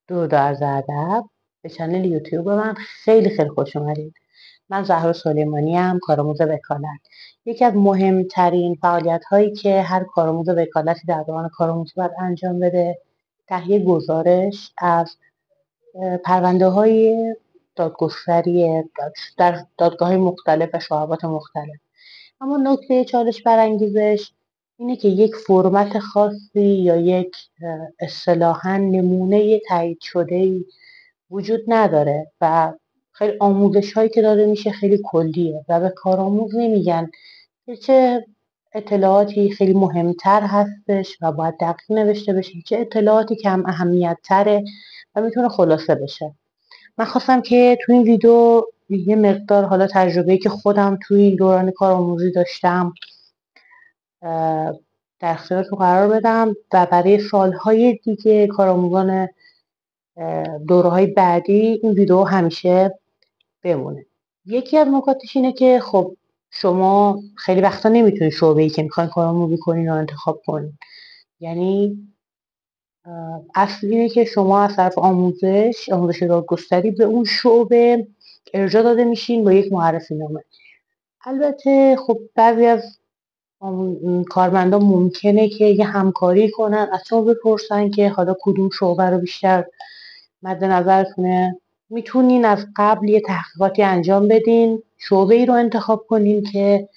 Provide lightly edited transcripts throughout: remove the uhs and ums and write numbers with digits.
درود و عرض ادب به کانال یوتیوب من خیلی خوش اومدید. من زهرا سلیمانی ام، کارآموز وکالت. یکی از مهمترین فعالیت هایی که هر کارآموز وکالتی در دوران کارآموزی باید انجام بده تهیه گزارش از پرونده های دادگستری در دادگاه های مختلف و شعبات مختلف. اما نکته چالش برانگیزش اینه که یک فرمت خاصی یا یک اصطلاحاً نمونه تایید شده‌ای وجود نداره و خیلی آموزش هایی که داده میشه خیلی کلیه و به کارآموز نمیگن که چه اطلاعاتی خیلی مهمتر هستش و باید دقیق نوشته بشه، چه اطلاعاتی کم اهمیت تره و میتونه خلاصه بشه. من خواستم که تو این ویدیو یه مقدار حالا تجربه‌ای که خودم توی این دوران کارآموزی داشتم در اختیارتون قرار بدم و برای سالهای دیگه کارآموزان دوره‌های بعدی این ویدیو همیشه بمونه. یکی از نکاتش اینه که خب شما خیلی وقتا نمیتونید شعبه‌ای که میخواین کارآموزی کنین رو انتخاب کنین. یعنی اصل اینه که شما از طرف آموزش دادگستری به اون شعبه ارجاع داده میشین با یک معرفی نامه. البته خب بعضی از کارمندان ممکنه که یه همکاری کنن، از شما بپرسن که حالا کدوم شعبه رو بیشتر مد نظرتونه. میتونین از قبل یه تحقیقاتی انجام بدین، شعبه ای رو انتخاب کنین که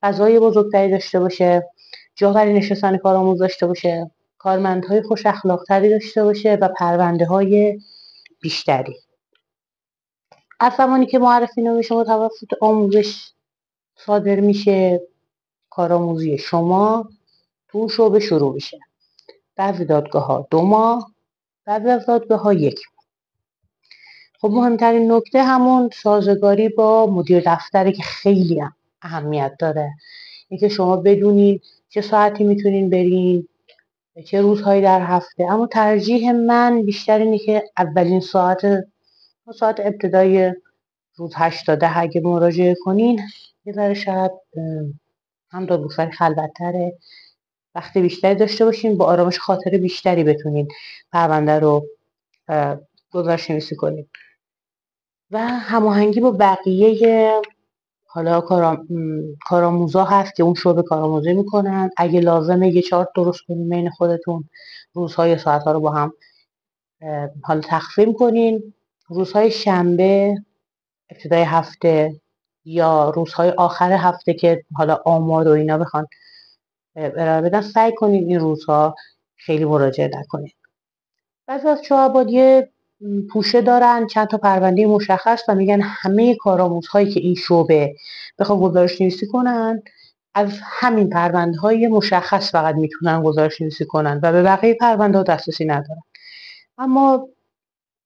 فضای بزرگتری داشته باشه، جا برای نشستن کارآموز داشته باشه، کارمندهای خوش اخلاقتری داشته باشه و پرونده های بیشتری. از زمانی که معرفی نامه شما توسط آموزش صادر میشه، کارآموزی شما تو اون شعبه شروع میشه. بعضی دادگاه‌ها 2 ماه، بعضی از دادگاه‌ها 1 ماه. خب مهمترین نکته همون سازگاری با مدیر دفتره که خیلی اهمیت داره. اینکه شما بدونید چه ساعتی میتونین برین، چه روزهایی در هفته. اما ترجیح من بیشتر اینه که اولین ساعت ابتدای روز 8 تا 10 اگه مراجعه کنین یه ذره شاید هم دادگستری خلوت‌تره، وقت بیشتری داشته باشین، با آرامش خاطر بیشتری بتونین پرونده رو گزارش نویسی کنین و هماهنگی با بقیه حالا کارآموزا هست که اون شعبه کارآموزی میکنن. اگه لازمه یه چارت درست کنین بین خودتون، روزها یا ساعتها رو با هم حالا تقسیم کنین. روزهای شنبه ابتدای هفته یا روزهای آخر هفته که حالا آمار و اینا بخوان ارائه بدن، سعی کنین این روزها خیلی مراجعه نکنین. بعضی از شعبات یه پوشه دارن، چند تا پرونده مشخص و میگن همه کارآموزهایی که این شعبه بخوام گزارش نویسی کنن از همین پرونده های مشخص فقط میتونن گزارش نویسی کنن و به بقیه پرونده ها دسترسی ندارن. اما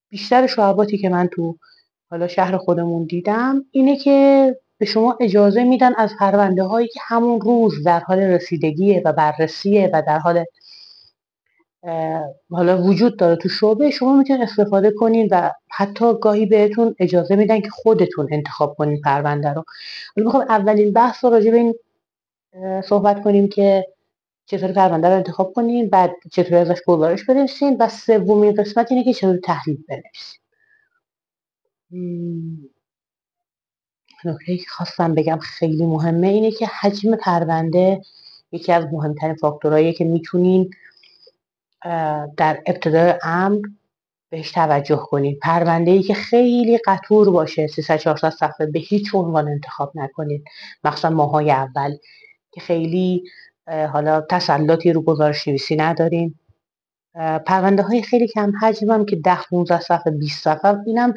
بیشتر شعباتی که من تو حالا شهر خودمون دیدم اینه که به شما اجازه میدن از پرونده هایی که همون روز در حال رسیدگیه و بررسیه و در حال حالا وجود داره تو شعبه، شما میتونید استفاده کنین و حتی گاهی بهتون اجازه میدن که خودتون انتخاب کنین پرونده رو. حالا میخوام اولین بحث رو راجع به این صحبت کنیم که چطوری پرونده رو انتخاب کنین، بعد چطوری ازش گزارش بنویسین و سومین قسمت اینه که چطوری تحلیل بنویسین. نکته‌ای که خواستم بگم خیلی مهمه اینه که حجم پرونده یکی از مهمترین فاکتورهاییه که میتونین در ابتدای امر بهش توجه کنید. پرونده‌ای که خیلی قطور باشه 300-400 صفحه به هیچ عنوان انتخاب نکنید، مخصوصا ماهای اول که خیلی حالا تسلطی رو گزارش نویسی نداریم. پرونده های خیلی کم حجم هم که 10-15 صفحه 20 صفحه اینم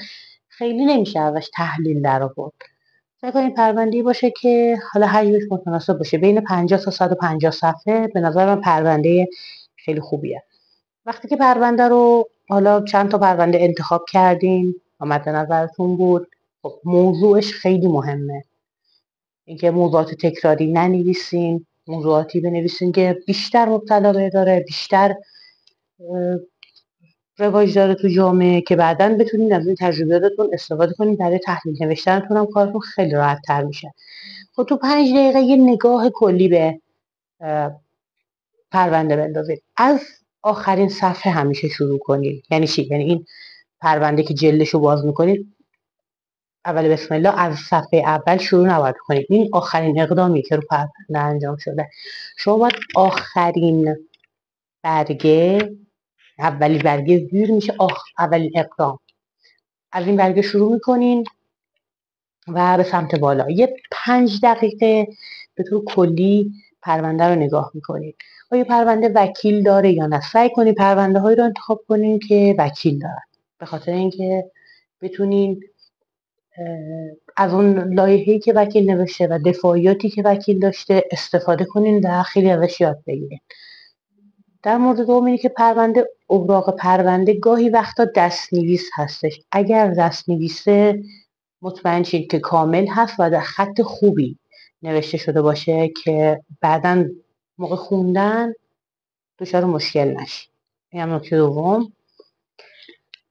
خیلی نمیشه ازش تحلیل در آورد. سعی کنید پرونده‌ای باشه که حالا حجمش متناسب باشه، بین 50 تا 150 صفحه به نظر من پرونده خیلی خوبیه. وقتی که پرونده رو حالا چند تا پرونده انتخاب کردین و مد نظرتون بود، خب موضوعش خیلی مهمه. اینکه موضوعات تکراری ننویسین، موضوعاتی بنویسین که بیشتر مبتلا به داره، بیشتر رواج داره تو جامعه، که بعداً بتونین از این تجربیاتتون استفاده کنین برای تحلیل نوشتنتون هم کارتون خیلی راحت تر میشه. خب تو 5 دقیقه یه نگاه کلی به پرونده بندازید. از آخرین صفحه همیشه شروع کنید. یعنی چی؟ یعنی این پرونده که جلدشو باز میکنید، اول بسم الله از صفحه اول شروع نباید کنید. این آخرین اقدامی که رو پرونده انجام شده. شما باید آخرین برگه، اولی برگه زیر میشه اولین اقدام، از این برگه شروع میکنین و به سمت بالا یه 5 دقیقه به طور کلی پرونده رو نگاه میکنید. آیا پرونده وکیل داره یا نه؟ سعی کنید پرونده هایی رو انتخاب کنین که وکیل دارن، به خاطر اینکه بتونین از اون لایحه‌ای که وکیل نوشته و دفاعیاتی که وکیل داشته استفاده کنین و خیلی ازش یاد بگیرین. در مورد دوم اینه که پرونده، اوراق پرونده گاهی وقتا دست‌نویس هستش. اگر دست‌نویسه مطمئن شید که کامل هست و در خط خوبی نوشته شده باشه که بعداً موقع خوندن دچار مشکل نشید. این هم نکته دوم.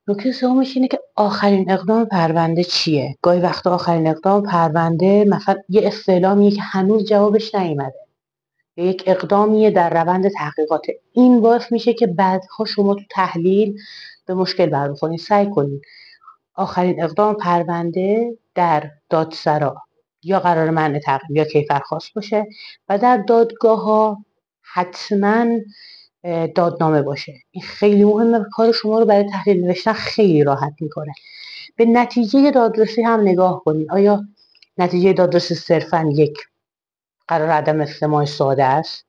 نکته سومش اینه که آخرین اقدام پرونده چیه؟ گاهی وقتا آخرین اقدام پرونده مثلا یه استعلامیه که هنوز جوابش نیومده، یا یک اقدامیه در روند تحقیقات. این باعث میشه که بعدها شما تو تحلیل به مشکل برخورید. سعی کنید آخرین اقدام پرونده در دادسرا یا قرار منع تعقیب یا کیفرخواست باشه و در دادگاه‌ها حتما دادنامه باشه. این خیلی مهمه، کار شما رو برای تحلیل نوشتن خیلی راحت میکنه. به نتیجه دادرسی هم نگاه کنید. آیا نتیجه دادرسی صرفا یک قرار عدم استماع ساده است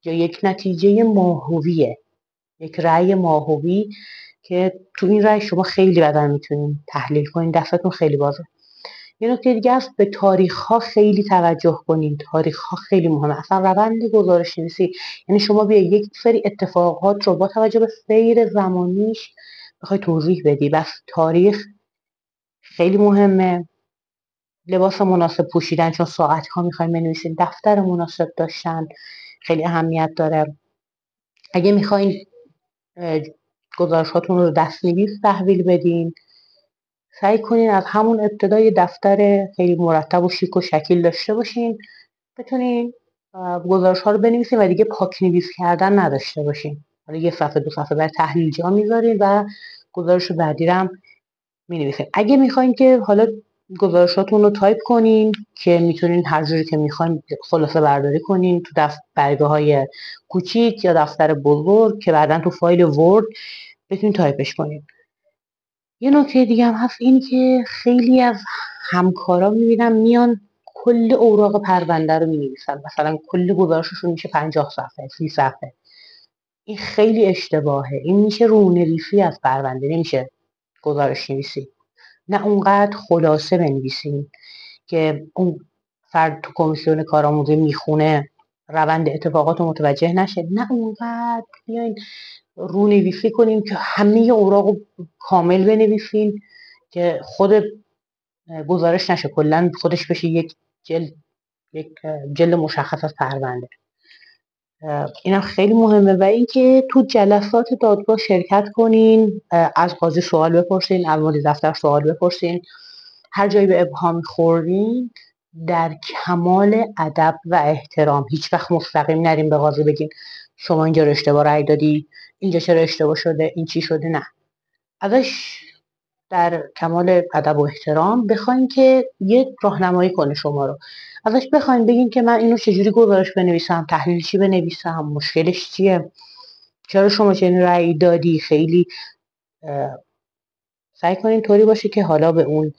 یا یک نتیجه ماهویه، یک رأی ماهوی که تو این رأی شما خیلی بدن میتونین تحلیل کنین، دستتون خیلی بازه. یه نکته دیگه است، به تاریخ ها خیلی توجه کنین. تاریخ ها خیلی مهمه. اصلا روند گزارش نویسی یعنی شما بیا یک سری اتفاقات رو با توجه به سیر زمانیش بخوای توضیح بدی. بس تاریخ خیلی مهمه. لباس مناسب پوشیدن، چون ساعت ها میخوایم بنویسین. دفتر مناسب داشتن خیلی اهمیت داره. اگه میخواین گزارشاتون رو دست‌نویس تحویل بدین، سعی کنین از همون ابتدای دفتر خیلی مرتب و شیک و شکیل داشته باشین، بتونین گزارش ها رو بنویسین و دیگه پاک نویس کردن نداشته باشین. حالا یه صفحه دو صفحه برای تحلیل جا میذارین و گزارش بعدی رو هم مینویسین. اگه میخواین که حالا گزارشاتون رو تایپ کنین که میتونین هر جوری که میخواین خلاصه برداری کنین تو برگه های کوچیک یا دفتر بزرگ که بعدا تو فایل ورد بتونین تایپش کنین. یه نکته دیگه هم هست، این که خیلی از همکارا میبینم میان کل اوراق پرونده رو مینویسن، مثلا کل گزارششون میشه 50 صفحه 30 صفحه. این خیلی اشتباهه. این میشه رونویسی از پرونده، نمیشه گزارش نویسی. نه اونقدر خلاصه بنویسین که اون فرد تو کمیسیون کارآموزی میخونه روند اتفاقات رو متوجه نشه. نه اونقدر بیاین رونویسی کنیم که همه اوراق رو کامل بنویسین که خود گزارش نشه، کلا خودش بشه یک جلد مشخص از پرونده. اینم خیلی مهمه. و اینکه تو جلسات دادگاه شرکت کنین، از قاضی سوال بپرسین، از مدیر دفتر سوال بپرسین. هر جایی به ابهام خوردین در کمال ادب و احترام، هیچ وقت مستقیم نرین به قاضی بگین شما اینجا رو اشتباه رأی دادی، اینجا چرا اشتباه شده، این چی شده. نه، ازش در کمال ادب و احترام بخواین که یه راهنمایی کنه شما رو. ازش بخواین بگین که من اینو چجوری گزارش بنویسم، تحلیل چی بنویسم، مشکلش چیه، چرا شما چنین رأی دادی. خیلی سعی کنین طوری باشه که حالا به اون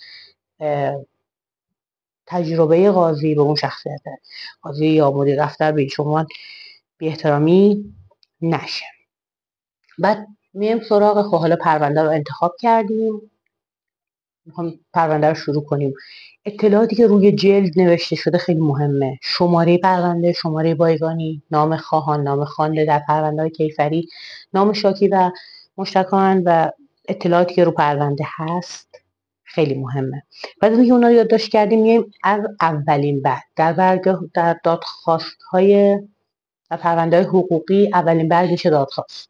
تجربه قاضی، به اون شخصیت قاضی یا مدیر دفتر به شما بی احترامی نشه. بعد میایم سراغ خب حالا پرونده رو انتخاب کردیم، میخوام پرونده رو شروع کنیم. اطلاعاتی که روی جلد نوشته شده خیلی مهمه. شماره پرونده، شماره بایگانی، نام خواهان، نام خوانده در پرونده‌های کیفری، نام شاکی و مشتکان و اطلاعاتی که رو پرونده هست خیلی مهمه. بعد اینکه اونا رو یادداشت کردیم، میایم از اولین بعد در دادخواست‌های و پرونده‌های حقوقی اولین بعد میشه دادخواست.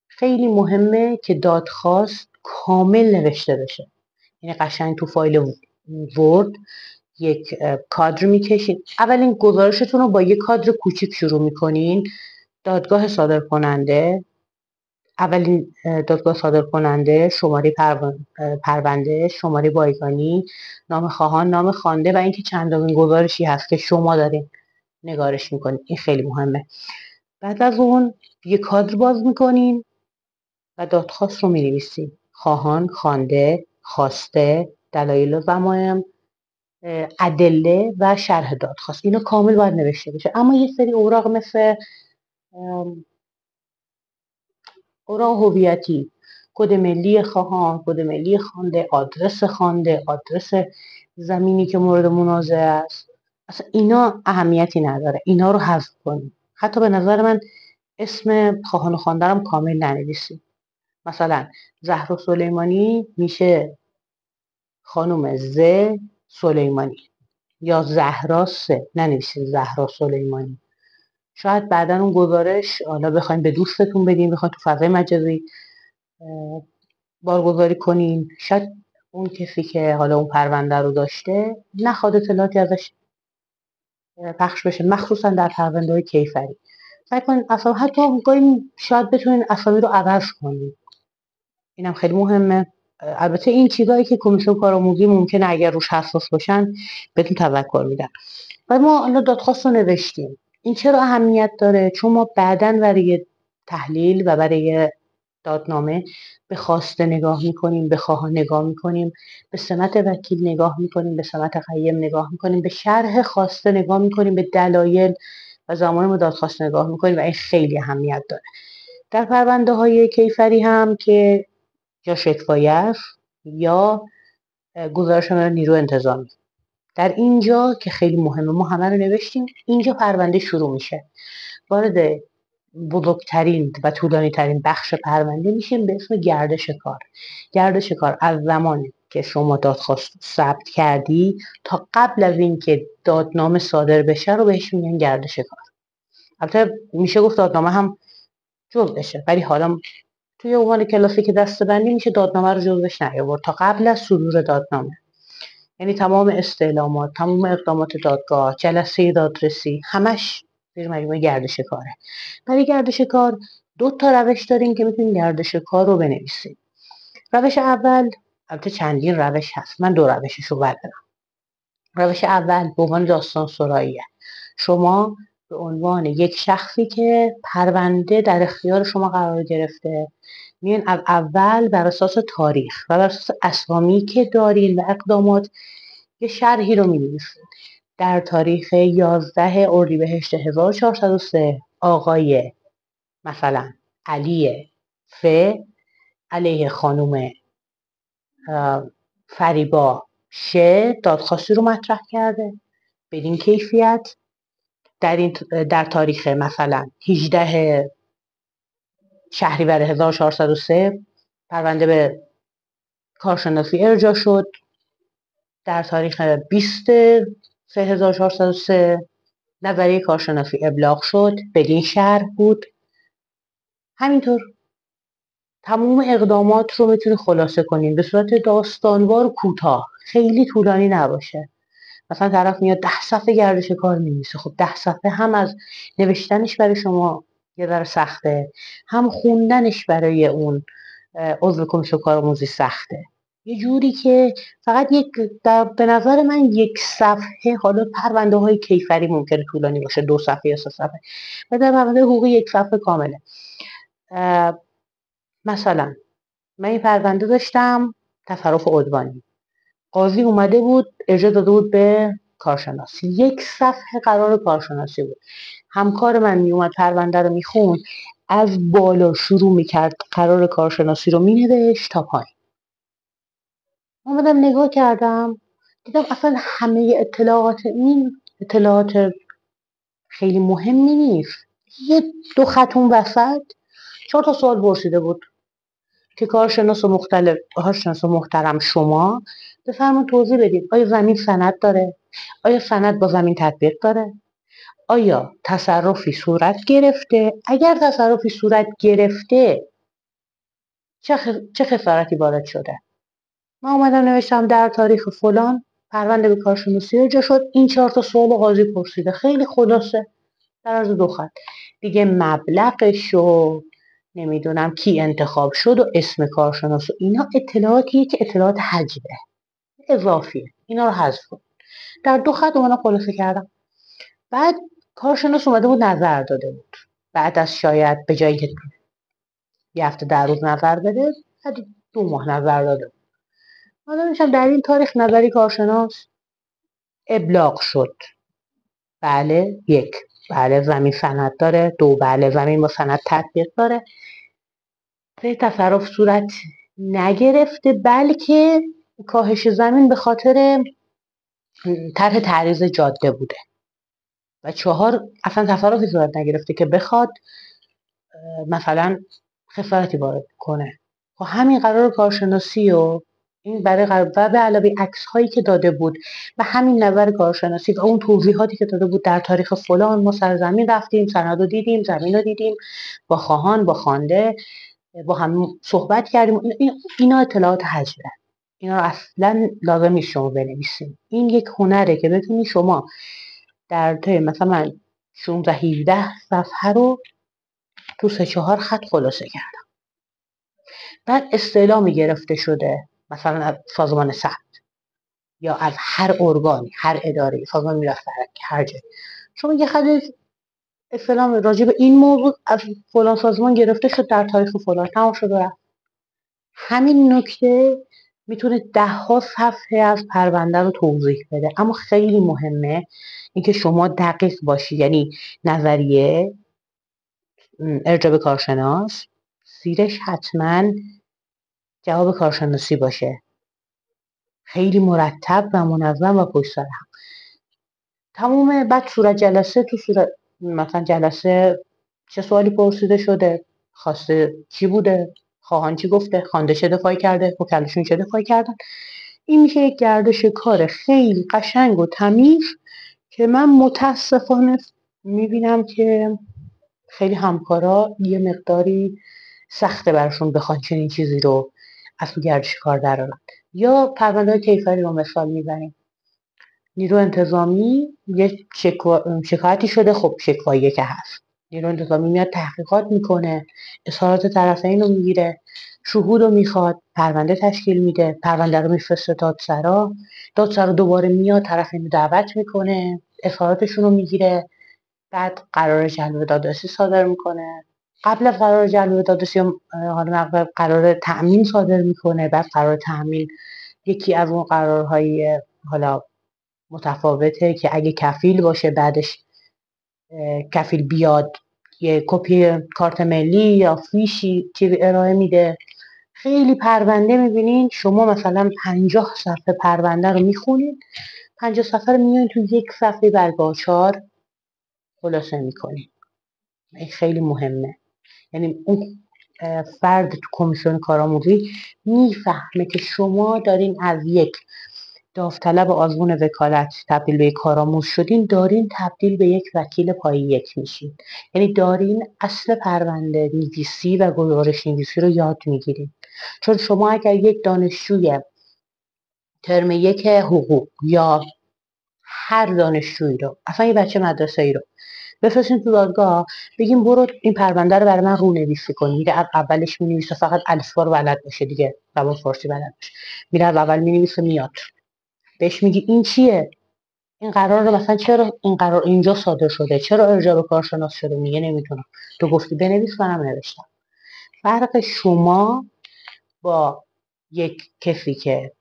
خیلی مهمه که دادخواست کامل نوشته بشه. یعنی قشنگ تو فایل ورد یک کادر میکشین. اولین گزارشتون رو با یک کادر کوچیک شروع میکنین. دادگاه صادر کننده، اولین دادگاه صادر کننده، شماره پرونده، شماره بایگانی، نام خواهان، نام خوانده و اینکه چندمین گزارشی هست که شما دارین نگارش میکنین. این خیلی مهمه. بعد از اون یه کادر باز میکنین و دادخواست رو مینویسین. خواهان، خوانده، خواسته، دلایل و ضمایم، ادله و شرح دادخواست. اینو کامل باید نوشته بشه. اما یه سری اوراق مثل اوراق هویتی، کد ملی خواهان، کد ملی خوانده، آدرس زمینی که مورد منازعه است، اصلا اینا اهمیتی نداره. اینا رو حذف کنید. حتی به نظر من اسم خواهان و خوانده رو کامل ننویسید. مثلا زهرا سلیمانی میشه خانم ز سلیمانی یا زهرا س، ننویسید زهرا سلیمانی. شاید بعدا اون گزارش حالا بخواید به دوستتون بدین، بخواید تو فضای مجازی بارگذاری کنین، شاید اون کسی که حالا اون پرونده رو داشته نخواد اطلاعاتی ازش پخش بشه، مخصوصا در پرونده های کیفری. سعی کنین اصلا حتی گاهی شاید بتونین اسامی رو عوض کنین. اینم خیلی مهمه. البته این چیزایی که کمیسیون کارآموزی ممکنه اگر روش حساس باشن بهتون تذکر میدن. و ما حالا دادخواست رو نوشتیم. این چرا اهمیت داره؟ چون ما بعداً برای تحلیل و برای دادنامه به خواسته نگاه میکنیم، به خواهان نگاه میکنیم، به سمت وکیل نگاه میکنیم، به سمت قیم نگاه میکنیم، به شرح خواسته نگاه میکنیم، به دلایل و زمان دادخواست نگاه میکنیم و این خیلی اهمیت داره. در پرونده های کیفری هم که یا شکوایی است یا گزارش نیرو انتظامی، در اینجا که خیلی مهمه، ما همه رو نوشتیم، اینجا پرونده شروع میشه. وارد بزرگترین و طولانی ترین بخش پرونده میشیم به اسم گردش کار. گردش کار از زمانی که شما دادخواست ثبت کردی تا قبل از اینکه دادنامه صادر بشه رو بهش میگن گردش کار. البته میشه گفت دادنامه هم جزءشه، ولی حالا توی عنوان کلاسیک دسته‌بندی میشه دادنامه رو جزوش نیاورد تا قبل از صدور دادنامه. یعنی تمام استعلامات، تمام اقدامات دادگاه، جلسه دادرسی، همش زیر مجموعه گردش کاره. برای گردش کار 2 تا روش داریم که میتونیم گردش کار رو بنویسیم. روش اول، البته چندین روش هست، من 2 روشش رو بردارم. روش اول به عنوان داستان سراییه. شما به عنوان یک شخصی که پرونده در اختیار شما قرار گرفته، میان از اول بر اساس تاریخ و بر اساس اسامی که دارین و اقدامات یه شرحی رو می‌نویسید. در تاریخ 11 اردیبهشت 1403 آقای مثلا علی ف علیه خانم فریبا ش دادخواستی رو مطرح کرده بدین کیفیت. در تاریخ مثلا 18 شهریور 1403 پرونده به کارشناسی ارجاع شد. در تاریخ 20/3/1403 نظریه کارشناسی ابلاغ شد، بدین شرح بود. همینطور تمام اقدامات رو میتونی خلاصه کنین به صورت داستانوار و کوتاه، خیلی طولانی نباشه. مثلا طرف میاد 10 صفحه گردش کار می‌نویسه، خب 10 صفحه هم از نوشتنش برای شما یه ذره سخته، هم خوندنش برای اون عضو کمیسیون کارآموزی سخته. یه جوری که فقط به نظر من 1 صفحه، حالا پرونده های کیفری ممکنه طولانی باشه 2 صفحه یا 3 صفحه، و در پرونده حقوقی 1 صفحه کامله. مثلا من این پرونده داشتم تصرف عدوانی، قاضی اومده بود ارجاع داده بود به کارشناسی، 1 صفحه قرار کارشناسی بود. همکار من میومد پرونده رو میخوند، از بالا شروع میکرد قرار کارشناسی رو مینوشت تا پایین. اومدم نگاه کردم دیدم اصلا همه اطلاعات خیلی مهمی نیست. 1-2 خط اون وسط 4 تا سوال پرسیده بود که کارشناس محترم شما بفرمایید توضیح بدید. آیا زمین سند داره؟ آیا سند با زمین تطبیق داره؟ آیا تصرفی صورت گرفته؟ اگر تصرفی صورت گرفته چه خسارتی وارد شده؟ من اومدم نوشتم در تاریخ فلان پرونده به کارشناسی ارجاع شد، این 4 تا سوال قاضی پرسیده. خیلی خلاصه در عرض 2 خط. دیگه مبلغشو نمیدونم کی انتخاب شد و اسم کارشناس و اینا اطلاعاتیه که اطلاعات حجبه اضافیه، اینا رو حذف کن. در 2 خط اومدم خلاصه کردم. بعد کارشناس اومده بود نظر داده بود، بعد از شاید به جایی که یه هفته 10 روز نظر بده، بعد 2 ماه نظر داده بود. حالا میشم در این تاریخ نظری کارشناس ابلاغ شد. بله 1 بله زمین سند داره، 2 بله زمین با سند تطبیق داره. تصرف صورت نگرفته، بلکه کاهش زمین به خاطر طرح تعریض جاده بوده و 4 اصلا تصرفی صورت نگرفته که بخواد مثلا خسارتی وارد کنه. خب همین قرار کارشناسی و این برای و به علاوه عکس هایی که داده بود و همین نظر کارشناسی و اون توضیحاتی که داده بود در تاریخ فلان ما سر زمین رفتیم، سند رو دیدیم، زمین رو دیدیم، با خواهان با خوانده با هم صحبت کردیم. اینا اطلاعات حجبه، اینا رو اصلا لازم نیست شما بنویسین. این یک هنره که بتونی شما در طی مثلا 16 17 صفحه رو تو 3-4 خط خلاصه کردم. بعد استعلامی گرفته شده مثلا از سازمان ثبت یا از هر ارگانی، هر اداره، سازمان میراث فرهنگی، هر جایی شما یه خط استعلام راجع به این موضوع از فلان سازمان گرفته شد در تاریخ فلان، تمام شد و رفت. همین نکته میتونه 10 ها صفحه از پرونده رو توضیح بده. اما خیلی مهمه اینکه شما دقیق باشی، یعنی نظریه ارجاع به کارشناس زیرش حتما جواب کارشناسی باشه، خیلی مرتب و منظم و پشت سر هم تمومه. بعد صورت جلسه، تو صورت مثلا جلسه چه سوالی پرسیده شده، خواسته چی بوده، خواهان چی گفته، خوانده چه دفاعی کرده، وکلاشون چه دفاعی کردن. این میشه یک گردش کار خیلی قشنگ و تمیز که من متاسفانه میبینم که خیلی همکارا یه مقداری سخته براشون بخوان چنین چیزی رو از تو گردش کار درارن. یا پرونده کیفری رو مثال میزنیم، نیرو انتظامی یه شکایتی شده، خب شکواییه که هست، نیرو انتظامی میاد تحقیقات میکنه، اظهارات طرفین رو میگیره، شهود رو میخواد، پرونده تشکیل میده، پرونده رو میفرسته دادسرا، دادسرا دوباره میاد طرفین رو دعوت میکنه، اظهاراتشون رو میگیره، بعد قرار جلب دادرسی صادر میکنه، قبل از قرار جلب دادرسی حالا قرار تأمین صادر میکنه، بعد قرار تأمین یکی از اون قرارهای حالا متفاوته که اگه کفیل باشه بعدش کفیل بیاد یه کپی کارت ملی یا فیشی چیزی ارائه میده. خیلی پرونده میبینین شما مثلا 50 صفحه پرونده رو میخونین، 50 صفحه رو میان تو یک صفحه برگاچار خلاصه میکنین. این خیلی مهمه، یعنی اون فرد تو کمیسیون کارآموزی میفهمه که شما دارین از یک داوطلب آزمون وکالت تبدیل به یک کارآموز شدین، دارین تبدیل به یک وکیل پای 1 میشین، یعنی دارین اصل پرونده نویسی و گزارش نویسی رو یاد میگیرین. چون شما اگر یک دانشجوی ترم 1 حقوق یا هر دانشجویی رو، اصلا یه بچه مدرسه ای رو بفرستین تو دادگاه، بگیم برو این پرونده رو برای من رو نویسی کن، میره از اولش مینویسه، فقط الفبا رو بلد باشه دیگه، زبان فارسی بلد باشه، میره از اول مینویسه میاد، بهش میگی این چیه، این قرار رو مثلا چرا این قرار اینجا صادر شده، چرا ارجاع به کارشناس شده، میگه نمیتونم، تو گفتی بنویس منم نوشتم. فرق شما با یک کسی که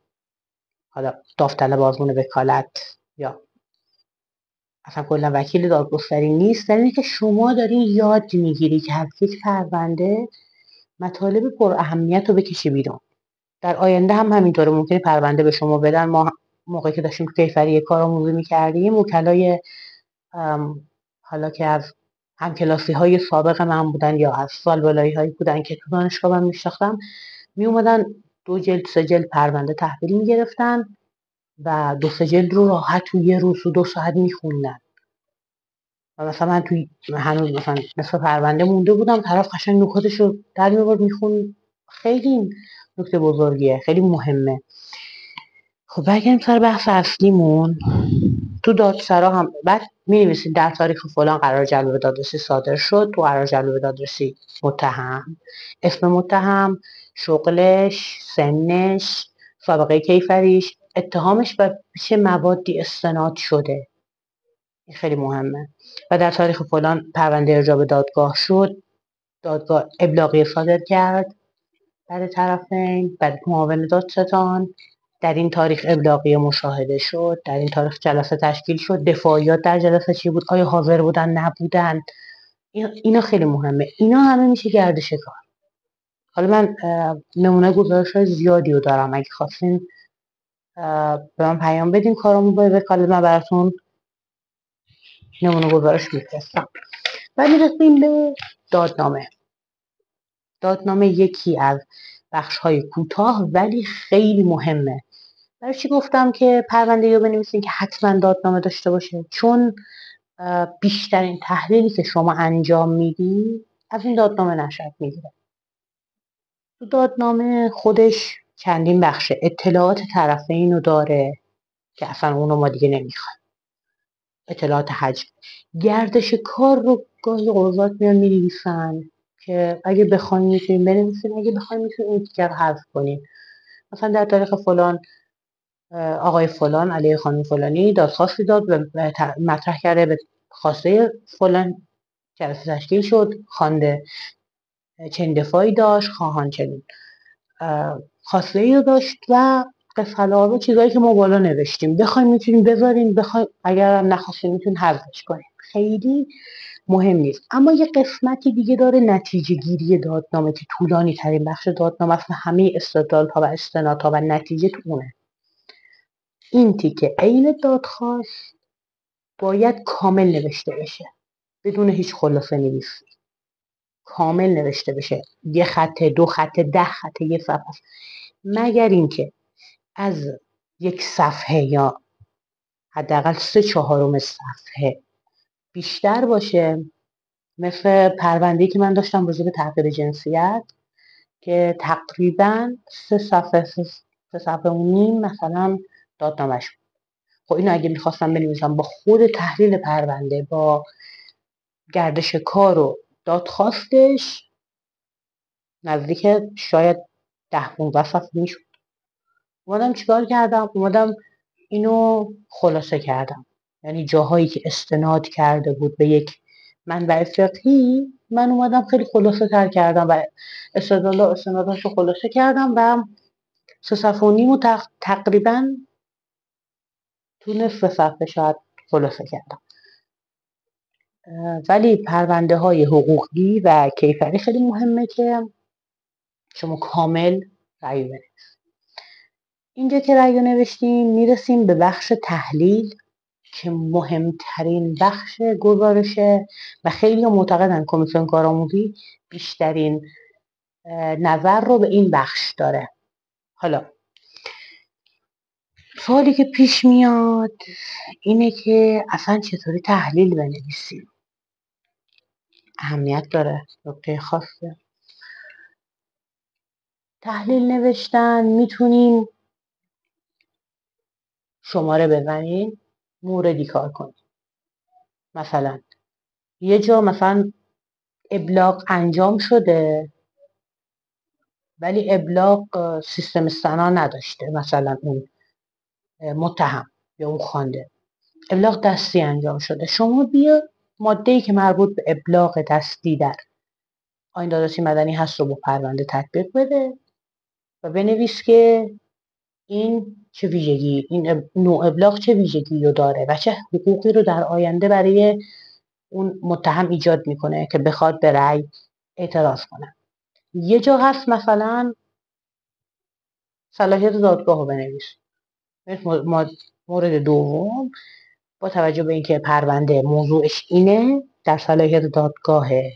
حالا داوطلب آزمون وکالت یا اصلا کلا وکیل دادگستری نیست، در اینه که شما دارین یاد میگیری که از یک پرونده مطالب پر اهمیت رو بکشی بیرون. در آینده هم همینطوره، ممکنه پرونده به شما بدن. ما موقعی که داشتیم کیفری کارآموزی میکردیم، وکلای حالا که از همکلاسی های سابق من بودن یا از سال بالایی هایی بودن که تو دانشگاه من میشناختم، می اومدن 2 جلد 3 جلد پرونده تحویل میگرفتن و 2-3 جلد رو راحت تو یه روز و 2 ساعت میخوندن. و مثلا من توی هنوز مثلا نصف پرونده مونده بودم، طرف قشنگ نکاتش رو در می‌آورد میخون. خیلی نکته بزرگیه، خیلی مهمه. خب برگردیم سر بحث اصلیمون. تو دادسرا هم بعد می‌نویسین در تاریخ فلان قرار جلب دادرسی صادر شد. تو قرار جلب دادرسی متهم، اسم متهم، شغلش، سنش، سابقه کیفریش، اتهامش و چه موادی استناد شده. این خیلی مهمه. و در تاریخ فلان پرونده ارجاع به دادگاه شد، دادگاه ابلاغیه صادر کرد برای طرفین، برای معاون دادستان. در این تاریخ ابلاغیه مشاهده شد، در این تاریخ جلسه تشکیل شد، دفاعیات در جلسه چی بود، آیا حاضر بودن نبودن. اینا خیلی مهمه. اینا همه میشه گردش کار. حالا من نمونه گزارش های زیادی رو دارم، اگه خواستین به من پیام بدین کارمون به کال من براتون نمونه گزارش میفرستم. و میرسیم به دادنامه. دادنامه یکی از بخش های کوتاه ولی خیلی مهمه. برای چی گفتم که پرونده رو بنویسین که حتما دادنامه داشته باشه؟ چون بیشترین تحلیلی که شما انجام میدی از این دادنامه نشأت میگیره. تو دادنامه خودش چندین بخشه. اطلاعات طرفین رو داره که اصلا اونو ما دیگه نمیخوایم. اطلاعات حجم، گردش کار رو گاهی قضات میان مینویسن که اگه بخواین میتونین بنویسین، اگه بخواین میتونین این تیکه رو حذف کنین. مثلا در تاریخ فلان آقای فلان علیه خانم فلانی دادخواستی داد و مطرح کرده به خواسته فلان جلسه تشکیل شد، خوانده چنین دفاعی داشت، خواهان چنین خواسته ای رو داشت و قصه علاوه چیزایی که ما بالا نوشتیم. بخوایم میتونیم بذارین، بخوایم اگر هم نخواستین میتونین حذفش کنین. خیلی مهم نیست. اما یه قسمتی دیگه داره، نتیجه گیری دادنامه، که طولانی ترین بخش دادنامه است و همه استدلال ها و استنادها و نتیجه تو اونه. این تیکه عین دادخواست باید کامل نوشته بشه، بدون هیچ خلاصه نویسی. کامل نوشته بشه، یه خطه، دو خطه، 10 خطه، یه صفحه، مگر اینکه از یک صفحه یا حداقل 3/4 صفحه بیشتر باشه. مثل پرونده‌ای که من داشتم راجع به تغییر جنسیت که تقریبا 3 صفحه، 3 صفحه و نیم مثلا دادنامه‌ش بود. خب اینو اگه میخواستم بنویسم با خود تحلیل پرونده، با گردش کار و دادخواستش، نزدیک شاید 10-15 صفحه میشد. اومدم چیکار کردم؟ اومدم اینو خلاصه کردم. یعنی جاهایی که استناد کرده بود به یک منبع فقهی، من اومدم خیلی خلاصه تر کردم و استناداش رو خلاصه کردم و 3 صفحه و نیم رو تقریبا تو نصف صفحه شاید خلاصه کردم. ولی پرونده های حقوقی و کیفری خیلی مهمه که شما کامل رأی بنویسید. اینجا که رأی نوشتیم میرسیم به بخش تحلیل که مهمترین بخش گزارشه و خیلی معتقدن کمیسیون کارآموزی بیشترین نظر رو به این بخش داره. حالا سوالی که پیش میاد اینه که اصلا چطوری تحلیل بنویسیم؟ اهمیت داره، نکته خاصه. تحلیل نوشتن میتونیم شماره بزنین، موردی کار کنین. مثلا یه جا مثلا ابلاغ انجام شده ولی ابلاغ سیستم سنا نداشته، مثلا اون متهم یا اون خوانده ابلاغ دستی انجام شده. شما بیا ماده‌ای که مربوط به ابلاغ دستی در آیین دادرسی مدنی هست رو با پرونده تطبیق بده و بنویس که این چه ویژگی، این نوع ابلاغ چه ویژگی رو داره و چه حقوقی رو در آینده برای اون متهم ایجاد میکنه که بخواد به رأی اعتراض کنه. یه جا هست مثلا صلاحیت دادگاه رو بنویس. مورد دوم، با توجه به اینکه پرونده موضوعش اینه، در صلاحیت دادگاهه،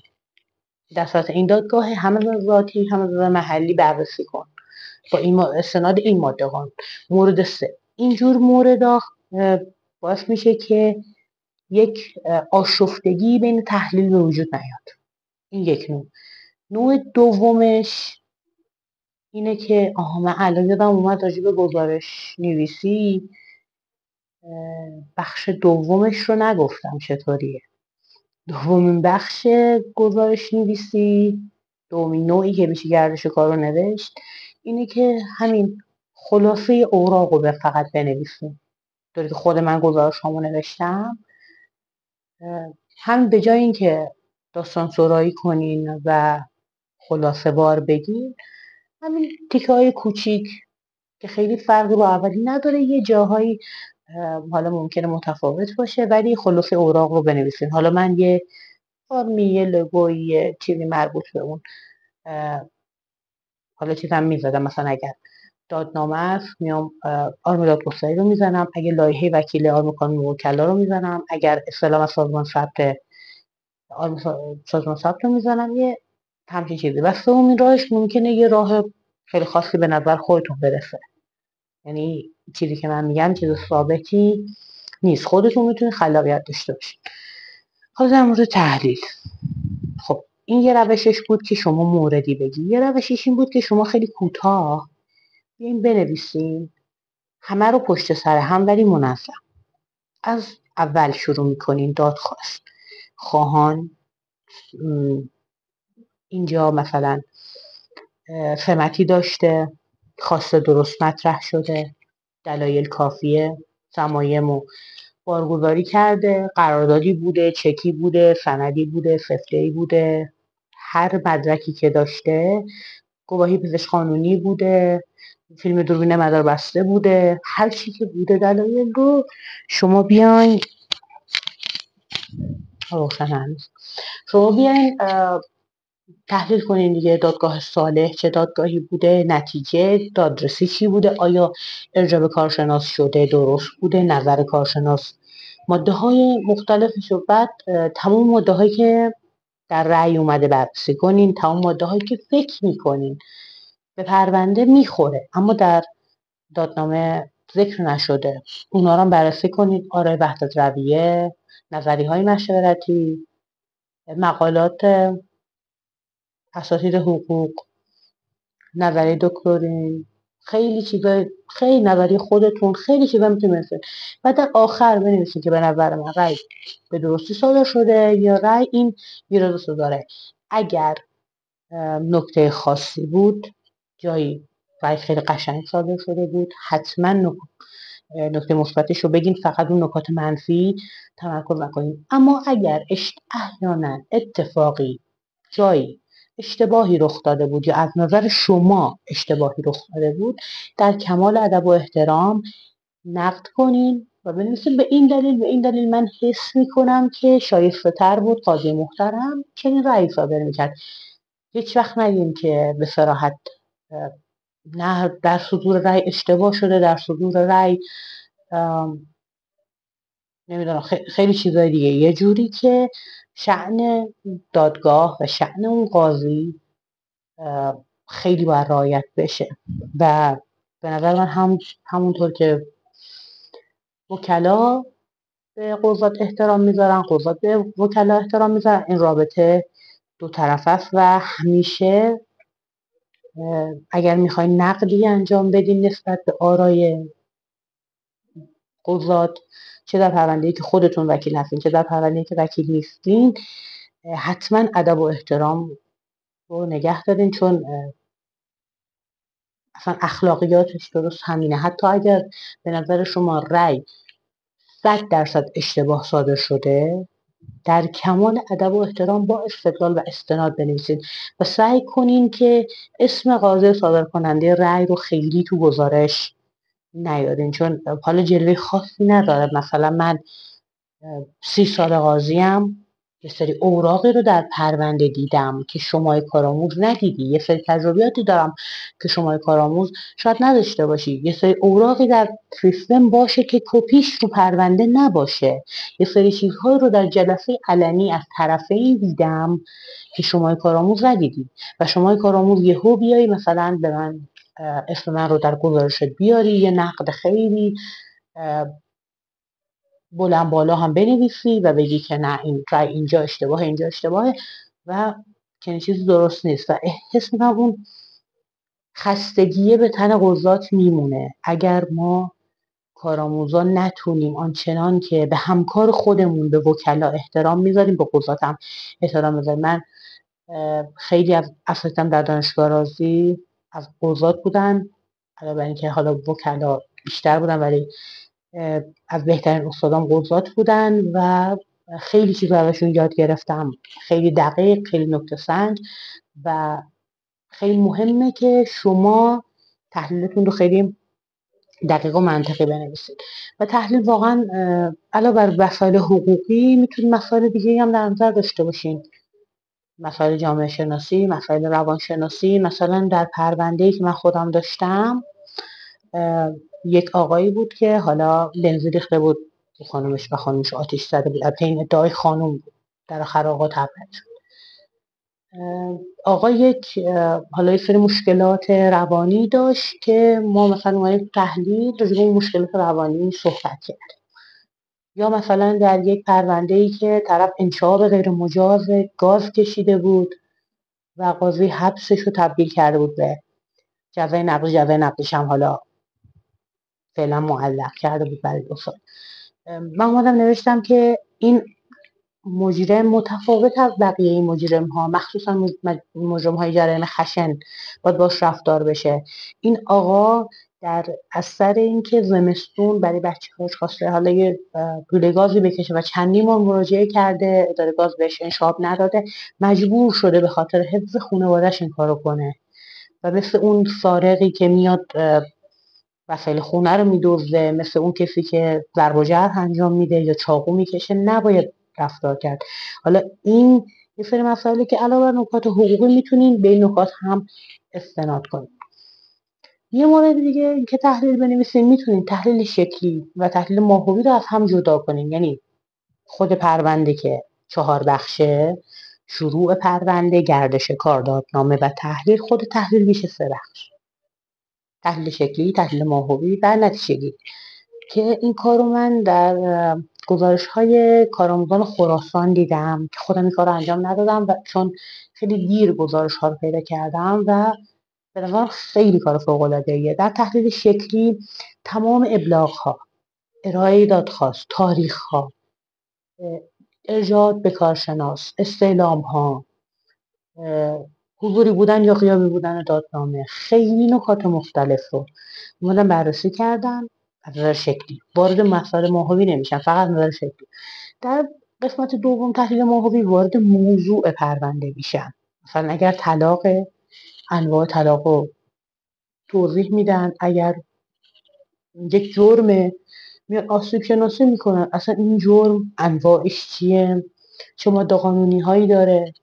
در صورت این دادگاه همه ذاتی همه محلی بررسی کن با این استناد این ماده قانون. مورد 3، اینجور مورد باعث میشه که یک آشفتگی بین تحلیل به وجود نیاد. این یک نوع دومش اینه که من الان یادم اومد راجع به گزارش نویسی بخش دومش رو نگفتم چطوریه. دومین بخش گزارش نویسی، دومین نوعی که میشه گردش کار رو نوشت، اینه که همین خلاصه اوراق رو فقط بنویسیم. طوری که خود من گزارشامو نوشتم، هم به جای اینکه داستان سرایی کنین و خلاصه بار بگین، همین تیکه های کوچیک که خیلی فرقی با اولی نداره، یه جاهایی حالا ممکنه متفاوت باشه، ولی خلاصه اوراق رو بنویسین. حالا من یه فرمی، یه لگوی، یه چیزی مربوط به اون حالا چیزم میزدم. مثلا اگر دادنامه است میام آرم دادگستری رو میزنم، اگر لایحه وکیل آرم قانون وکلا رو میزنم، اگر استعلام از سازمان ثبت آرم سازمان ثبت رو میزنم، یه همچین چیزی. و سومین راهش ممکنه یه راه خیلی خاصی به نظر خودتون برسه، یعنی چیزی که من میگم چیز ثابتی نیست، خودتون میتونید خلاقیت داشته باشید. حالا در مورد تحلیل، خب این یه روشش بود که شما موردی بگی، یه روشش این بود که شما خیلی کوتاه بیاین بنویسین همه رو پشت سر هم ولی منظم. از اول شروع میکنین، دادخواست خواهان اینجا مثلا سمتی داشته، خواسته درست مطرح شده، دلایل کافیه، ضمایم و بارگذاری کرده، قراردادی بوده، چکی بوده، سندی بوده، سفته‌ای بوده، هر مدرکی که داشته، گواهی پزشک قانونی بوده، فیلم دوربین مدار بسته بوده، هر چی که بوده دلایل رو شما بیاین تحلیل کنین دیگه. دادگاه صالح چه دادگاهی بوده، نتیجه دادرسی چی بوده، آیا ارجاع به کارشناس شده، درست بوده، نظر کارشناس، ماده های مختلفش رو. بعد تمام ماده هایی که در رأی اومده بررسی کنین، تمام ماده هایی که فکر میکنین به پرونده میخوره اما در دادنامه ذکر نشده، اونا رو بررسی کنید. آرای وحدت رویه، نظری های مشورتی، مقالات اساتید حقوق، نظری دکترین، خیلی چیزا، خیلی نظری خودتون، خیلی چیزا میتونید بنویسید. و در آخر بنویسید که به نظر من رأی به درستی صادر شده یا رأی این ایراد داره. اگر نکته خاصی بود، جایی رأی خیلی قشنگ صادر شده بود، حتما نکته مثبتش رو بگین، فقط اون نکات منفی تمرکز نکنید. اما اگر احیانا اتفاقی جایی اشتباهی رخ داده بود یا از نظر شما اشتباهی رخ داده بود، در کمال ادب و احترام نقد کنین و بنویسین به این دلیل، به این دلیل من حس میکنم که شایسته تر بود قاضی محترم چنین رأی صادر میکرد. هیچ وقت نگین که به صراحت نه در صدور رأی اشتباه شده، در صدور رأی نمیدونم خیلی چیزای دیگه، یه جوری که شأن دادگاه و شأن اون قاضی خیلی باید رعایت بشه. و به نظر من همونطور که وکلا به قضات احترام میذارن، قضات به وکلا احترام میذارن، این رابطه دو طرف است و همیشه اگر میخواین نقدی انجام بدین نسبت به آرای قضات، چه در پرونده‌ای که خودتون وکیل هستین چه در پرونده‌ای که وکیل نیستین، حتما ادب و احترام رو نگه دارین، چون اصلا اخلاقیاتش درست همینه. حتی اگر به نظر شما رأی 100% اشتباه صادر شده، در کمال ادب و احترام با استدلال و استناد بنویسید و سعی کنین که اسم قاضی صادر کننده رأی رو خیلی تو گزارش نیارین، چون حالا جلوه خاصی نداره. مثلا من 30 سال قاضیم، یه سری اوراقی رو در پرونده دیدم که شمای کارآموز ندیدی، یه سری تجربیاتی دارم که شمای کارآموز شاید نداشته باشی، یه سری اوراقی در سیستم باشه که کپیش رو پرونده نباشه، یه سری چیزهایی رو در جلسه علنی از طرفین دیدم که شمای کارآموز ندیدی و شمای کارآموز یهو بیای مثلا به من اسم من رو در گزارشت بیاری، یه نقد خیلی بلند بالا هم بنویسی و بگی که نه این رای اینجا اشتباهه، اینجا اشتباهه و که چیزی درست نیست. و حس میکنم اون خستگیه به تن قضات میمونه اگر ما کارآموزان نتونیم آنچنان که به همکار خودمون به وکلا احترام میذاریم به قضات هم احترام میذاریم. من خیلی از اساتیدم در دانشگاه رازی از قضات بودن، علاوه بر اینکه حالا وکلا بیشتر بودن ولی از بهترین استادام قضات بودن و خیلی چیزا ازشون یاد گرفتم، خیلی دقیق، خیلی نکته سنج و خیلی مهمه که شما تحلیلتون رو خیلی دقیق و منطقی بنویسید. و تحلیل واقعا علاوه بر مسائل حقوقی میتونید مسائل دیگه هم در نظر داشته باشین، مسائل جامعه شناسی، مسائل روانشناسی. مثلا در پرونده‌ای که من خودم داشتم یک آقایی بود که حالا بنزین ریخته بود خانومش و خانومش آتیش زده بود، البته این ادعای خانوم بود، در آخر آقا تبرئه شد. آقا یک حالا یه سری مشکلات روانی داشت که ما مثلا اومدیم تحلیل راجع به اون مشکلات روانی صحبت کردیم. یا مثلا در یک پرونده‌ای که طرف انشاب غیر مجاز گاز کشیده بود و قاضی حبسش رو تبدیل کرده بود به جزای نقضی، جزای نقضیش هم حالا فعلا معلق کرده بود برای 2 سال. من اومدم نوشتم که این مجرم متفاوت از بقیه این مجرم ها، مخصوصا مجرم های جرایم خشن باید باش رفتار بشه. این آقا در اثر اینکه زمستون برای بچه‌هاش خواسته حالا یه لوله گازی بکشه و چندین بار مراجعه کرده اداره گاز بهش انشاب نداده، مجبور شده به خاطر حفظ خانواده‌اش این کارو کنه و مثل اون سارقی که میاد وسایل خونه رو میدزده، مثل اون کسی که ضرب و جرح انجام میده یا چاقو میکشه نباید رفتار کرد. حالا این یه سری مسائلی که علاوه بر نکات حقوقی میتونین به این نکات هم استناد کنید. یه مورد دیگه این که تحلیل بنویسین، میتونین تحلیل شکلی و تحلیل ماهوی رو از هم جدا کنین. یعنی خود پرونده که 4 بخشه، شروع پرونده، گردش کار، دادنامه و تحلیل، خود تحلیل میشه 3 بخش: تحلیل شکلی، تحلیل ماهوی و نتیجه‌گیری. که این کارو من در گزارش‌های کارآموزان خراسان دیدم که خودم این کارو انجام ندادم و چون خیلی دیر گزارش‌ها رو پیدا کردم و به نظرم خیلی کار فوق‌العاده‌ایه. در تحلیل شکلی تمام ابلاغ‌ها، ارائه دادخواست، تاریخ‌ها، ارجاعات به کارشناس، استعلام‌ها، حضوری بودن یا غیابی بودن دادنامه، خیلی نکات مختلف رو اومدم بررسی کردم از نظر شکلی. وارد مسائل ماهوی نمیشم، فقط نظر شکلی. در قسمت دوم تحلیل ماهوی وارد موضوع پرونده میشم. مثلا اگر طلاق، انواع طلاق رو توضیح میدن. اگر یک جرمه میان آسیب شناسی میکنن، اصلا این جرم انواعش چیه، چه ماده قانونی هایی داره،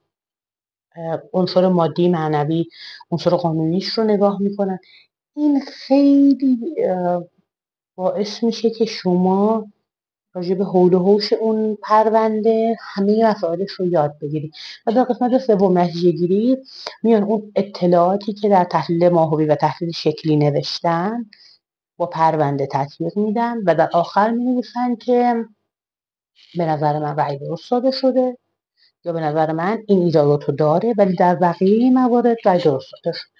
عنصر مادی، معنوی، عنصر قانونیش رو نگاه میکنن. این خیلی باعث میشه که شما راجع به حول و حوش اون پرونده همه مسائلش رو یاد بگیرید. و در قسمت سوم نتیجه گیری میان اون اطلاعاتی که در تحلیل ماهوی و تحلیل شکلی نوشتن با پرونده تطبیق میدن و در آخر مینویسن که به نظر من رأی درست صادر شده یا به نظر من این ایرادات رو داره ولی در بقیه موارد رأی درست صادر شده.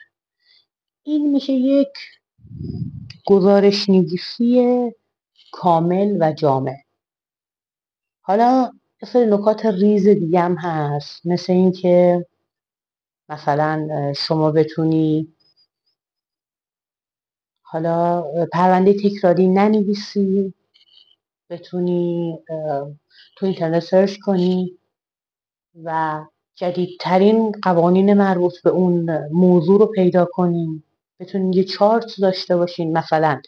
این میشه یک گزارش نویسی کامل و جامع. حالا یه سری نکات ریز دیگه هم هست، مثل این که مثلا شما بتونی حالا پرونده تکراری ننویسی، بتونی تو اینترنت سرچ کنی و جدیدترین قوانین مربوط به اون موضوع رو پیدا کنی، بتونی یه چارت داشته باشین. مثلا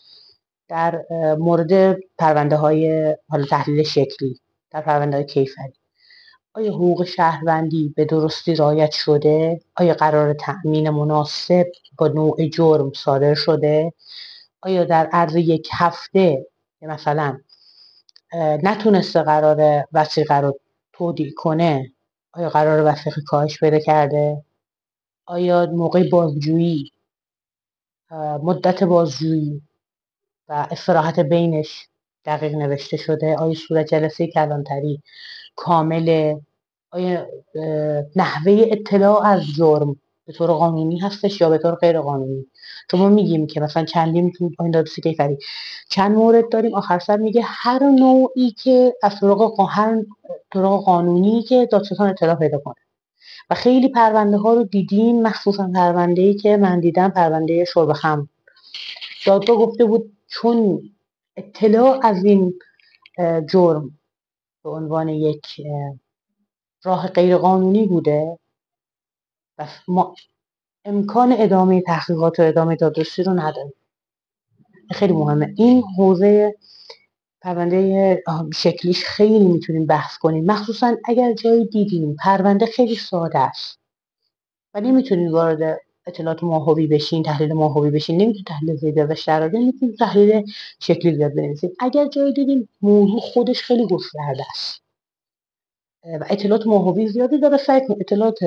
در مورد پرونده های حالا تحلیل شکلی، در پرونده های کیفری، آیا حقوق شهروندی به درستی رعایت شده؟ آیا قرار تأمین مناسب با نوع جرم صادر شده؟ آیا در عرض 1 هفته مثلا نتونسته قرار وثیقه رو تودیع کنه، آیا قرار وثیقه کاهش پیدا کرده؟ آیا موقع بازجویی، مدت بازجویی و استراحت بینش دقیق نوشته شده؟ آیا صورت جلسه کلانتری کامله؟ آیا نحوه اطلاع از جرم به طور قانونی هستش یا به طور غیر قانونی. شما میگیم که مثلا چندی میتونید پایین دادرسی کیفری، چند مورد داریم، آخر سر میگه هر نوعی که از هر طرق قانونی که دادستان اطلاع پیدا کنه. و خیلی پرونده ها رو دیدیم، مخصوصا پرونده‌ای که من دیدم، پرونده شرب خمر، دادگاه گفته بود چون اطلاع از این جرم به عنوان یک راه غیر قانونی بوده و ما امکان ادامه تحقیقات و ادامه دادرسی رو نداریم. خیلی مهمه این حوزه. پرونده شکلیش خیلی میتونیم بحث کنیم، مخصوصا اگر جایی دیدیم پرونده خیلی ساده است و نمیتونید وارد اطلاعات ماهوی بشین، تحلیل ماهوی بشین، نمیتونید تحلیل زیردوشت در بیارید، نمیتونید تحلیل شکلی زیاد بنویسید. اگر جایی دیدیم موضوع خودش خیلی گسترده است و اطلاعات ماهوی زیادی داره، سعی کنید اطلاعات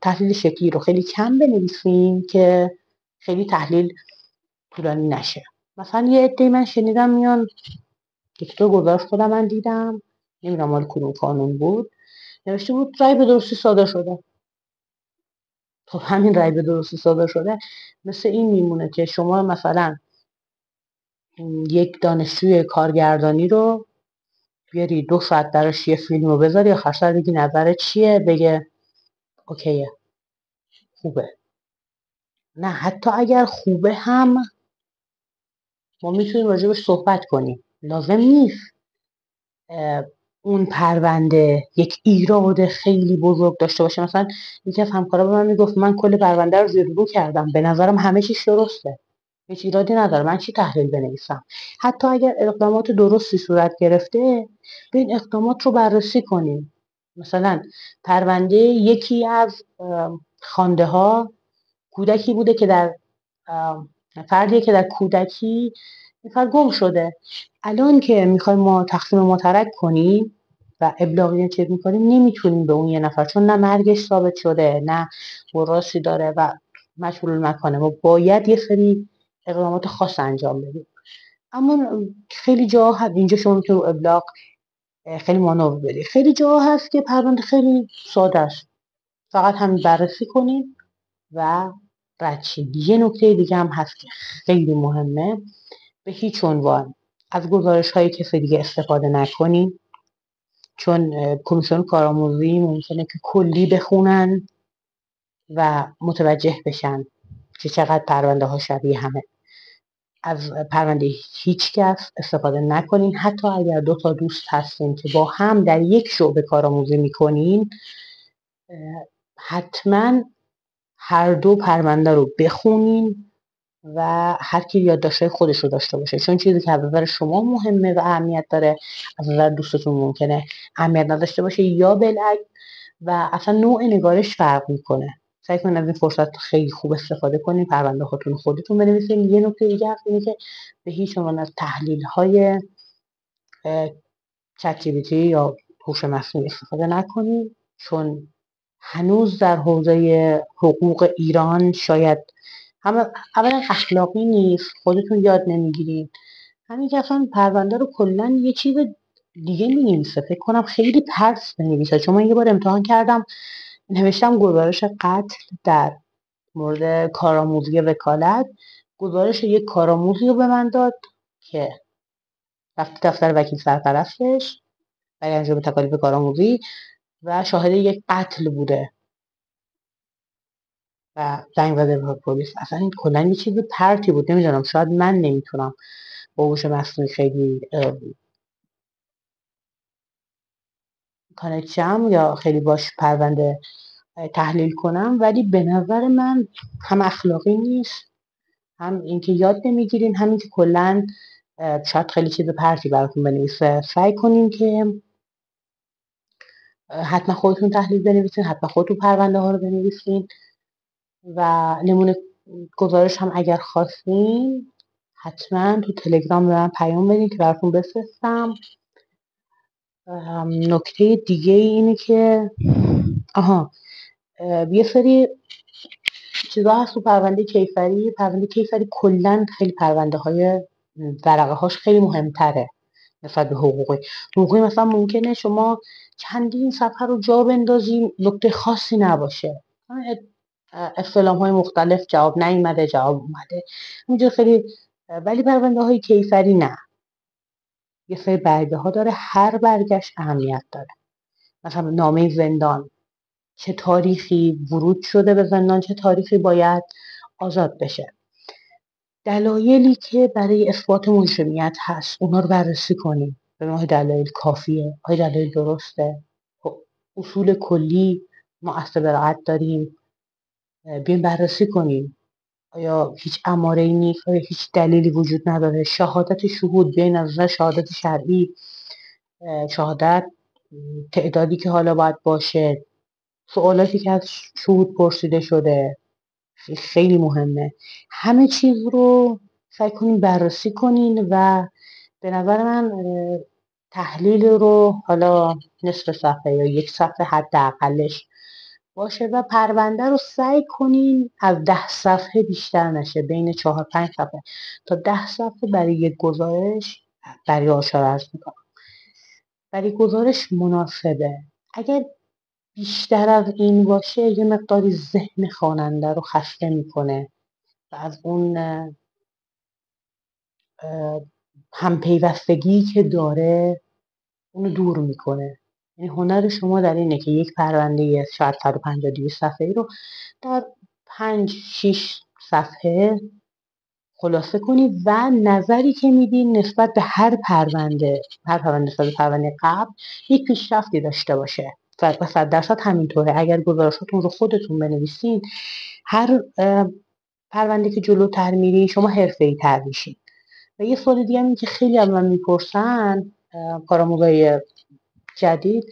تحلیل شکلی رو خیلی کم بنویسین که خیلی تحلیل طولانی نشه. مثلا یه عده من شنیدم میان، یک دو گزارش خودم من دیدم، نمیدونم مال کدوم قانون بود، نوشته بود رأی به درستی صادر شده. خب همین رأی به درستی صادر شده مثل این میمونه که شما مثلا یک دانشجوی کارگردانی رو بیاری 2 ساعت براش یه فیلم رو بذاری، آخر سر بگی نظرت چیه، بگه اوکیه، خوبه. نه، حتی اگر خوبه هم ما میتونیم راجبش صحبت کنیم. لازم نیست اون پرونده یک ایراد خیلی بزرگ داشته باشه. مثلا یکی از همکارا به من میگفت من کل پرونده رو زیر رو کردم، به نظرم همه چیش درسته، هیچ ایرادی نداره، من چی تحلیل بنویسم. حتی اگر اقدامات درستی صورت گرفته، این اقدامات رو بررسی کنیم. مثلا پرونده یکی از خوانده ها کودکی بوده که در فردی که در کودکی نفر گم شده. الان که میخوایم ما تقسیم مشترک کنیم و ابلاغیه چک میکنیم، نمیتونیم به اون یه نفر، چون نه مرگش ثابت شده نه وراثی داره و مجهول المکانه، ما باید یه سری اقدامات خاص انجام بدیم. اما خیلی جا هست اینجا شما میتونید ابلاغ خیلی مانور بدید. خیلی جا هست که پرونده خیلی ساده است، فقط همین بررسی کنید و رد شید. یه نکته دیگه هم هست که خیلی مهمه، به هیچ عنوان از گزارش های کسی دیگه استفاده نکنین، چون کمیسیون کارآموزی ممکنه که کلی بخونن و متوجه بشن که چقدر پرونده ها شبیه همه. از پرونده هیچ کس استفاده نکنین، حتی اگر 2 تا دوست هستین که با هم در یک شعبه کارآموزی میکنین، حتما هر دو پرونده رو بخونین و هر کی یادداشت‌های خودش رو داشته باشه، چون چیزی که از نظر شما مهمه و اهمیت داره از نظر دوستتون ممکنه اهمیت نداشته باشه یا بالعکس، و اصلا نوع نگارش فرق میکنه. سعی کنین از این فرصت خیلی خوب استفاده کنین، پرونده هاتون خودتون بنویسین. یه نکته دیگه هست اینه که به هیچ عنوان از تحلیل های چت جی پی تی یا هوش مصنوعی استفاده نکنین، چون هنوز در حوزه حقوق ایران شاید اولا اخلاقی نیست، خودتون یاد نمیگیرین، همین که اصلا پرونده رو کلا یه چیز دیگه مینویسه. فکر کنم خیلی پرس بنویسه، چون من یه بار امتحان کردم نوشتم گزارش قتل در مورد کارآموزی وکالت، گزارش یک کارآموزی رو به من داد که رفت دفتر وکیل سرپرستش برای انجام تکالیف کارآموزی و شاهد یک قتل بوده و زنگ زده به پلیس. اصلا این کلا یه چیز پرتی بود. نمیدونم، شاید من نمیتونم با هوش مصنوعی خیلی کانکشم یا خیلی باش پرونده تحلیل کنم، ولی به نظر من هم اخلاقی نیست، هم اینکه یاد نمیگیرین، همین که کلا شاید خیلی چیز پرتی براتون بنویسه. سعی کنین که حتما خودتون تحلیل بنویسین، حتما خودتون پرونده ها رو بنویسین و نمونه گزارش هم اگر خواستین حتما تو تلگرام به من پیام بدین که براتون بفرستم. نکته دیگه اینه که یه سری چیزا هست تو پرونده کیفری. پرونده کیفری کلا خیلی پرونده های ورقه هاش خیلی مهمتره نسبت به حقوقی. مثلا ممکنه شما چندین صفحه رو جا بندازیم، نکته خاصی نباشه، استعلام های مختلف جواب نیومده، جواب اومده، اینجا خیلی. ولی پرونده های کیفری نه، یه سری برگه ها داره، هر برگش اهمیت داره. مثلا نامه زندان، چه تاریخی ورود شده به زندان، چه تاریخی باید آزاد بشه، دلایلی که برای اثبات مجرمیت هست اونا رو بررسی کنیم، ببینیم آیا دلایل کافیه، آیا دلایل درسته. خب، اصول کلی ما اصل براعت داریم، بیایم بررسی کنیم آیا هیچ اماره‌ای نیست، آیا هیچ دلیلی وجود نداره. شهادت شهود، بیاین از نظر شهادت شرعی، شهادت، تعدادی که حالا باید باشه، سوالاتی که از شهود پرسیده شده، خیلی مهمه. همه چیز رو سعی کنین بررسی کنین و به نظر من تحلیل رو حالا نصف صفحه یا یک صفحه حداقلش باشه و پرونده رو سعی کنین از 10 صفحه بیشتر نشه، بین 4-5 صفحه تا 10 صفحه برای یک گزارش، برای آشار عرض میکنم، برای گزارش مناسبه. اگر بیشتر از این باشه یه مقداری ذهن خواننده رو خسته میکنه و از اون همپیوستگی که داره اونو دور میکنه. یعنی هنر شما در اینه که یک پرونده شاید 150-200 صفحه‌ای رو در 5-6 صفحه خلاصه کنی و نظری که میدین نسبت به هر پرونده، نسبت به پرونده قبل یک پیشرفتی داشته باشه. و 100% همینطوره. اگر گزارشاتون رو خودتون بنویسین، هر پرونده که جلوتر میری شما حرفه‌ای تر میشین. و یه سوال دیگه هم این که خیلی از من میپرسن، کارآموزای جدید،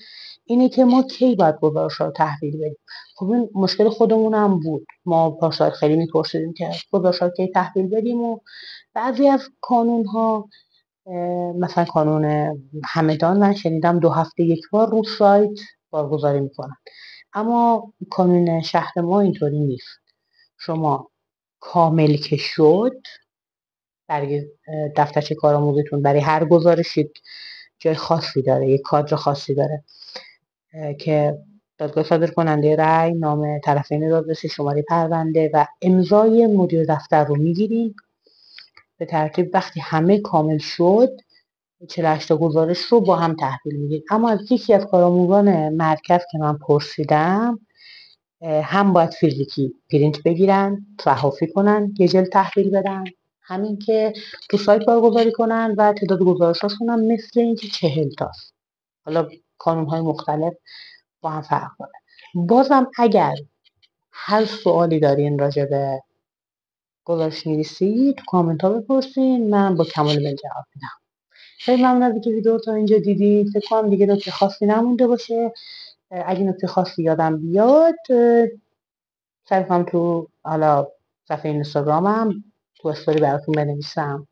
اینه که ما کی باید گزارش رو تحویل بدیم. خب این مشکل خودمون هم بود، ما پارسال خیلی میپرسیدیم که گزارش رو کی تحویل بدیم و بعضی از کانون ها، مثلا کانون همدان، من شنیدم 2 هفته یک بار رو سایت بارگذاری میکنن، اما کانون شهر ما اینطوری نیست. شما کامل که شد، برای دفترچه کارآموزیتون برای هر گزارش یک جای خاصی داره، یک کادر خاصی داره که دادگاه صادر کننده رأی، نام طرفین دادرسی، شماره پرونده و امضای مدیر دفتر رو میگیریم به ترتیب. وقتی همه کامل شد 48 تا گزارش رو با هم تحویل میدیم. اما از یکی از کارآموزان مرکز که من پرسیدم، هم باید فیزیکی پرینت بگیرن، صحافی کنن، یه جلد تحویل بدن، همین که تو سایت بارگذاری کنن و تعداد گزارشاشون هم مثل اینکه 40 تاست. حالا کانون‌های مختلف با هم فرق داره. بازم اگر هر سوالی دارین راجع به گزارش نویسی تو کامنت ها بپرسین، من با کمال میل جواب میدم. خیلی ممنون از اینکه ویدیو تا اینجا دیدید. فکر کنم دیگه نکته خاصی نمونده باشه. اگه نکته خاصی یادم بیاد سعی کنم تو حالا صفحه اینستاگرامم تو استوری براتون بنویسم.